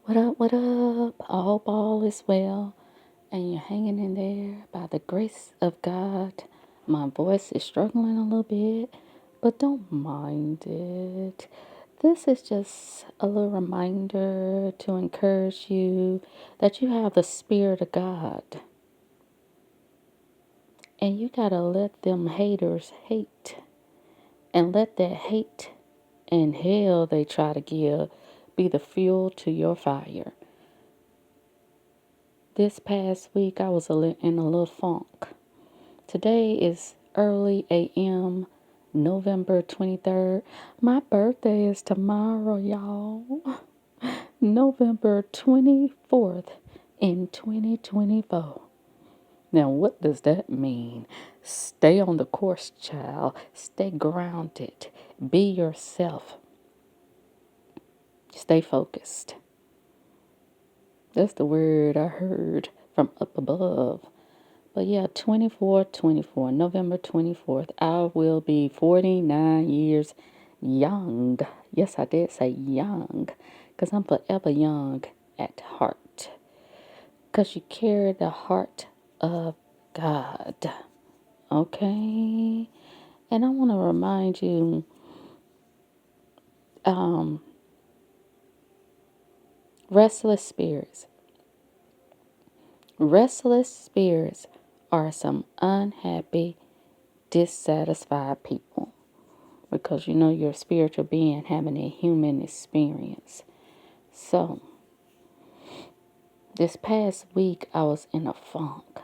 What up, what up? I hope all is well and you're hanging in there by the grace of God. My voice is struggling a little bit, but don't mind it. This is just a little reminder to encourage you that you have the Spirit of God. And you gotta let them haters hate. And let that hate and hell they try to give be the fuel to your fire. This past week, I was in a little funk. Today is early AM, November 23rd. My birthday is tomorrow, y'all. November 24th in 2024. Now, what does that mean? Stay on the course, child. Stay grounded. Be yourself. Stay focused. That's the word I heard from up above. But yeah, 24, November 24th, I will be 49 years young. Yes, I did say young, because I'm forever young at heart. Because you carry the heart of God. Okay? And I want to remind you, restless spirits. Restless spirits are some unhappy, dissatisfied people. Because you know you're a spiritual being having a human experience. So, this past week I was in a funk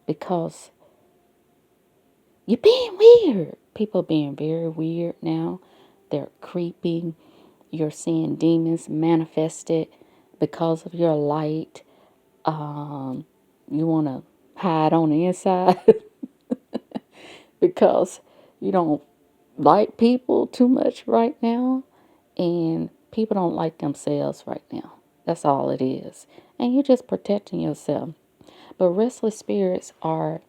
because you're being weird. People being very weird now. They're creepy. You're seeing demons manifested because of your light. You want to hide on the inside because you don't like people too much right now. And people don't like themselves right now. That's all it is. And you're just protecting yourself. But restless spirits are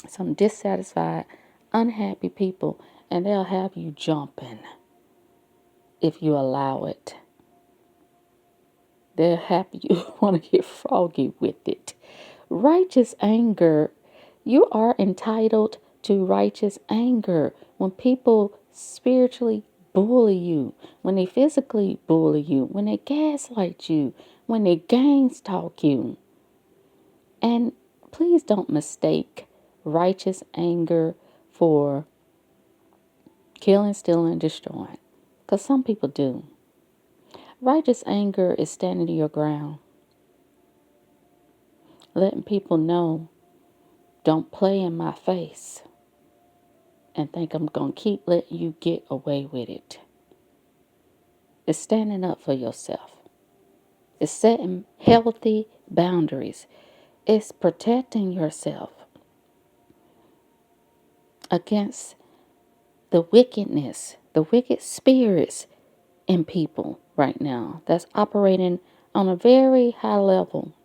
some dissatisfied, unhappy people. And they'll have you jumping if you allow it. They'll have you want to get froggy with it. Righteous anger. You are entitled to righteous anger. When people spiritually bully you, when they physically bully you, when they gaslight you, when they gangs talk you. And please don't mistake righteous anger for killing, stealing, destroying. Because some people do. Righteous anger is standing your ground. Letting people know, don't play in my face and think I'm going to keep letting you get away with it. It's standing up for yourself. It's setting healthy boundaries. It's protecting yourself against the wickedness, the wicked spirits in people right now that's operating on a very high level.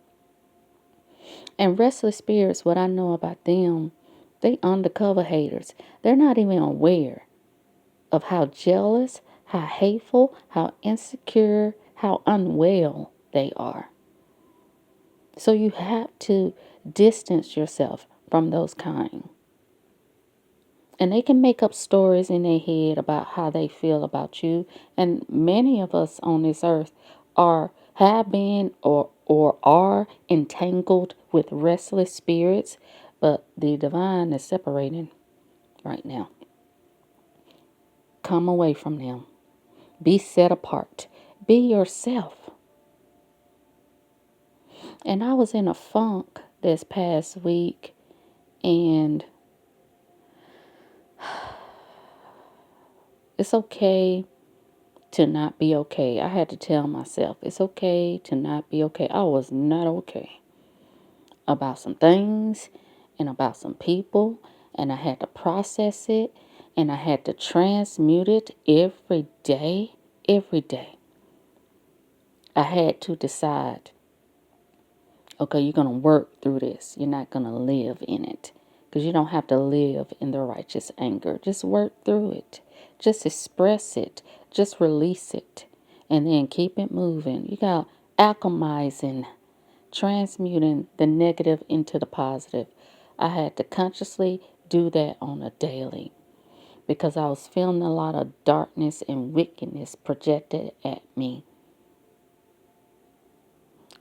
And restless spirits, what I know about them, they undercover haters. They're not even aware of how jealous, how hateful, how insecure, how unwell they are. So you have to distance yourself from those kind. And they can make up stories in their head about how they feel about you. And many of us on this earth have been or are entangled with restless spirits, but the divine is separating right now. Come away from them. Be set apart. Be yourself. And I was in a funk this past week, and it's okay to not be okay. I had to tell myself it's okay to not be okay. I was not okay about some things and about some people, and I had to process it and I had to transmute it every day. Every day. I had to decide, okay, you're going to work through this. You're not going to live in it. Because you don't have to live in the righteous anger. Just work through it. Just express it. Just release it. and then keep it moving. You got alchemizing, transmuting the negative into the positive. I had to consciously do that on a daily because I was feeling a lot of darkness and wickedness projected at me.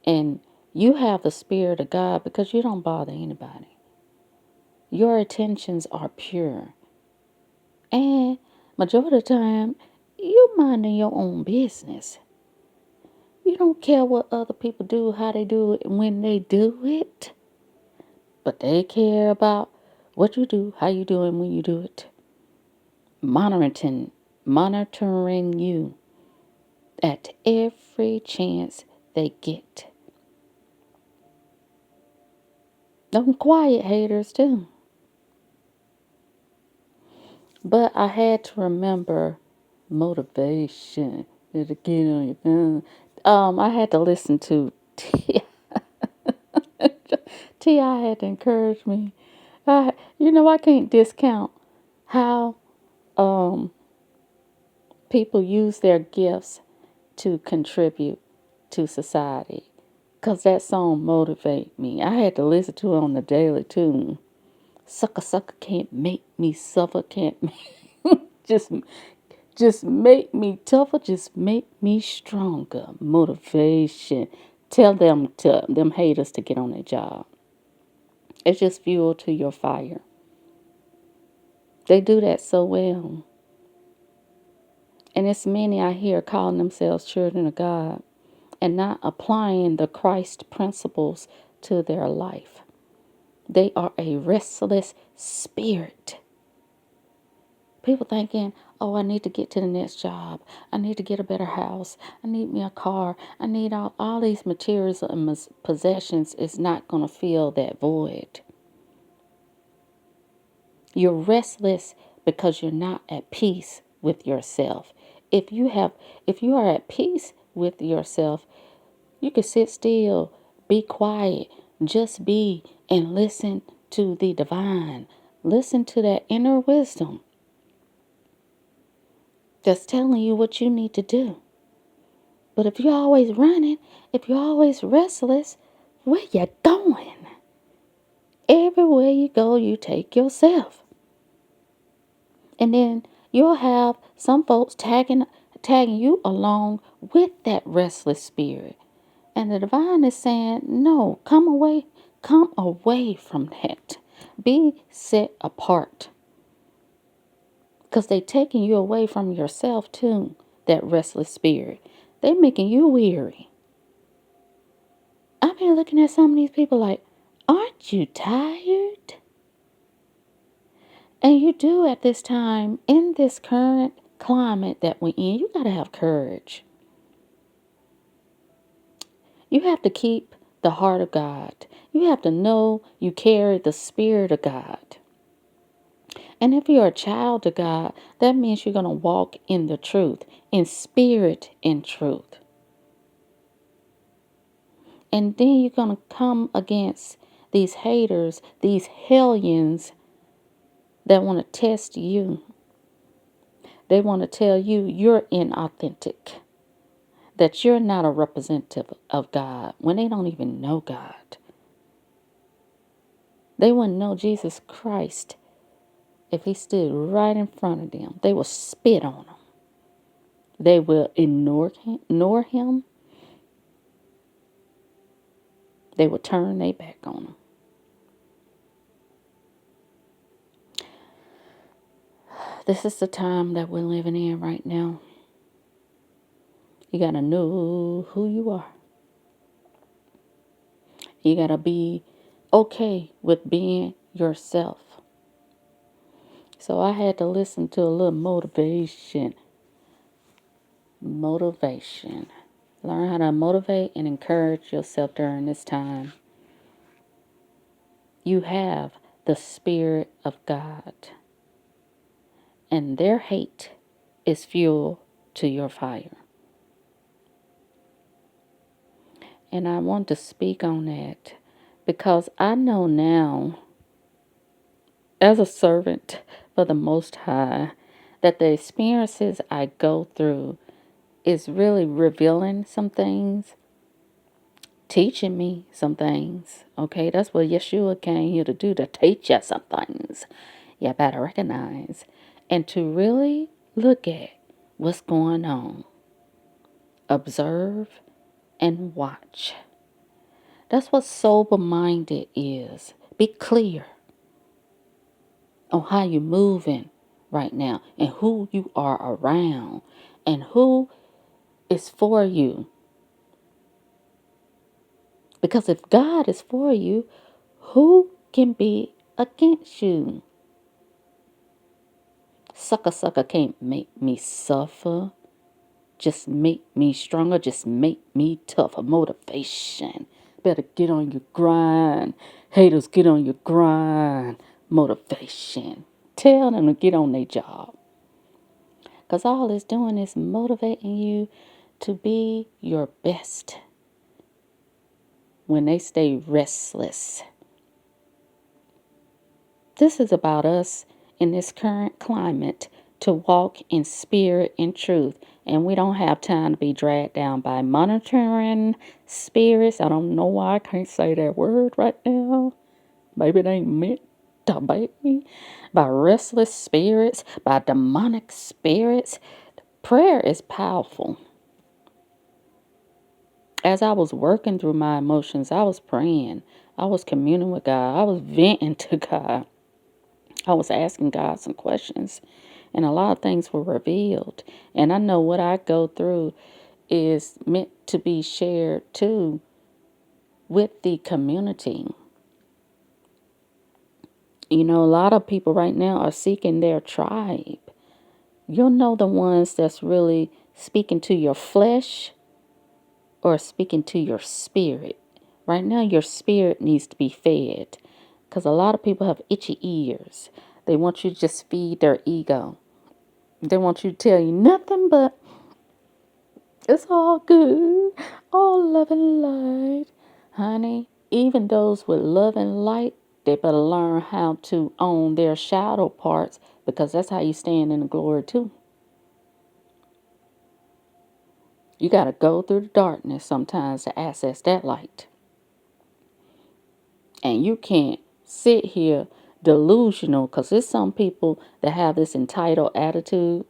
And you have the Spirit of God because you don't bother anybody. Your intentions are pure. And majority of the time, you minding your own business. You don't care what other people do, how they do it, and when they do it. But they care about what you do, how you do it, and when you do it. Monitoring you at every chance they get. Them quiet haters too. But I had to remember motivation. It'll get on your I had to listen to T.I. had to encourage me. I can't discount how people use their gifts to contribute to society. Because that song motivate me. I had to listen to it on the daily too. Sucker can't make me suffer, can't just just make me tougher, just make me stronger. Motivation. Tell them haters to get on their job. It's just fuel to your fire. They do that so well. And it's many I hear calling themselves children of God and not applying the Christ principles to their life. They are a restless spirit. People thinking, oh, I need to get to the next job. I need to get a better house. I need me a car. I need all these materials and possessions is not going to fill that void. You're restless because you're not at peace with yourself. If you are at peace with yourself, you can sit still, be quiet, just be and listen to the divine. Listen to that inner wisdom that's telling you what you need to do. But if you're always running, if you're always restless, where you going? Everywhere you go, you take yourself. And then you'll have some folks tagging you along with that restless spirit. And the divine is saying, no, come away from that. Be set apart. Because they taking you away from yourself too, that restless spirit. They making you weary. I've been looking at some of these people like, aren't you tired? And you do at this time, in this current climate that we're in, you got to have courage. You have to keep the heart of God. You have to know you carry the Spirit of God. And if you're a child of God, that means you're going to walk in the truth, in spirit and truth. And then you're going to come against these haters, these hellions that want to test you. They want to tell you you're inauthentic, that you're not a representative of God when they don't even know God. They wouldn't know Jesus Christ if he stood right in front of them. They will spit on him. They will ignore him. They will turn their back on him. This is the time that we're living in right now. You got to know who you are. You got to be okay with being yourself. So I had to listen to a little motivation. Learn how to motivate and encourage yourself during this time. You have the Spirit of God. And their hate is fuel to your fire. And I want to speak on that because I know now, as a servant for the Most High, that the experiences I go through is really revealing some things, teaching me some things. Okay, that's what Yeshua came here to do, to teach you some things. You better recognize and to really look at what's going on. Observe and watch. That's what sober-minded is. Be clear on how you're moving right now and who you are around and who is for you. Because if God is for you, who can be against you? Sucker can't make me suffer. Just make me stronger. Just make me tougher. Motivation. Better get on your grind. Haters, get on your grind. Motivation. Tell them to get on their job. Because all it's doing is motivating you to be your best when they stay restless. This is about us in this current climate to walk in spirit and truth. And we don't have time to be dragged down by monitoring spirits. I don't know why I can't say that word right now. Maybe it ain't meant to be. By restless spirits, by demonic spirits. Prayer is powerful. As I was working through my emotions, I was praying. I was communing with God. I was venting to God. I was asking God some questions, and a lot of things were revealed. And I know what I go through is meant to be shared too with the community. You know, a lot of people right now are seeking their tribe. You'll know the ones that's really speaking to your flesh or speaking to your spirit. Right now, your spirit needs to be fed because a lot of people have itchy ears. They want you to just feed their ego. They want you to tell you nothing but it's all good, all love and light. Honey, even those with love and light, they better learn how to own their shadow parts because that's how you stand in the glory too. You got to go through the darkness sometimes to access that light. And you can't sit here delusional because there's some people that have this entitled attitude.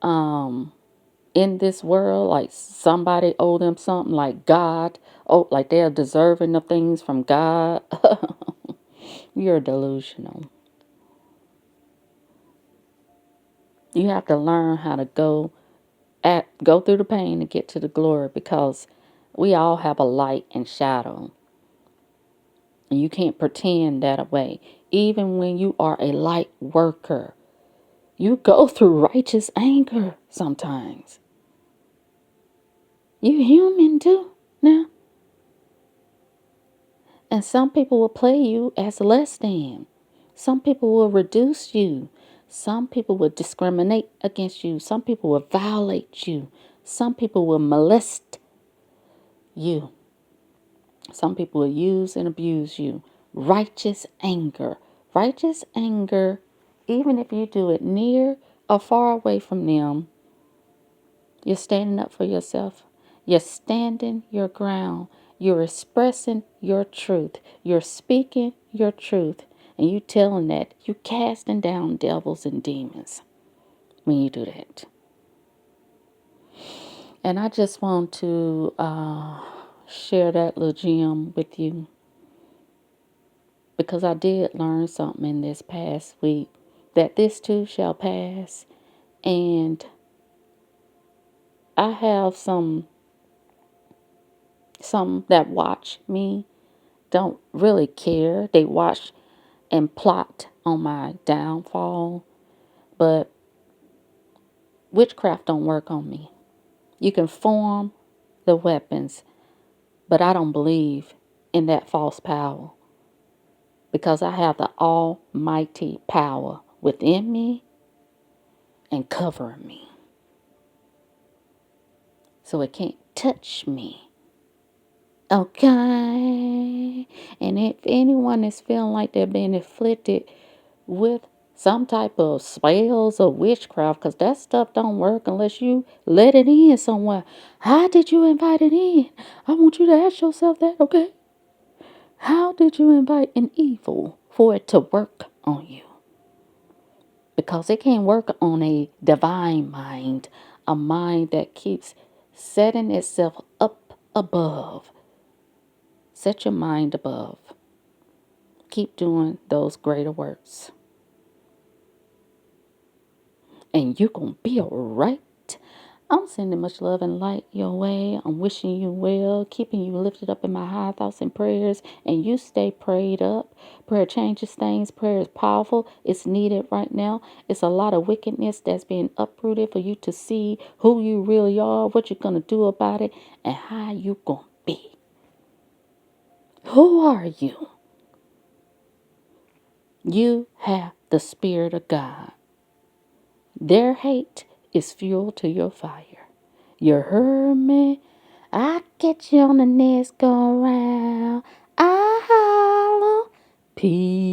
In this world, like somebody owe them something, like God, oh, like they're deserving of things from God. You're delusional. You have to learn how to go through the pain to get to the glory because we all have a light and shadow. And you can't pretend that away. Even when you are a light worker, you go through righteous anger sometimes. You human too now. And some people will play you as less than. Some people will reduce you. Some people will discriminate against you. Some people will violate you. Some people will molest you. Some people will use and abuse you. Righteous anger. Righteous anger, even if you do it near or far away from them, you're standing up for yourself. You're standing your ground. You're expressing your truth. You're speaking your truth. And you telling that you casting down devils and demons when you do that. And I just want to share that little gem with you because I did learn something in this past week that this too shall pass. And I have some that watch me don't really care. They watch and plot on my downfall. But witchcraft don't work on me. You can form the weapons, but I don't believe in that false power because I have the almighty power within me and covering me. So it can't touch me. Okay? And if anyone is feeling like they're being afflicted with some type of spells or witchcraft, because that stuff don't work unless you let it in somewhere. How did you invite it in? I want you to ask yourself that, okay? How did you invite an evil for it to work on you? Because it can't work on a divine mind, a mind that keeps setting itself up above. Set your mind above. Keep doing those greater works. And you're going to be all right. I'm sending much love and light your way. I'm wishing you well, keeping you lifted up in my high thoughts and prayers. And you stay prayed up. Prayer changes things. Prayer is powerful. It's needed right now. It's a lot of wickedness that's being uprooted for you to see who you really are, what you're going to do about it, and how you going to be. Who are you? You have the Spirit of God. Their hate is fuel to your fire. You heard me? I get you on the next go round. I holler. Peace.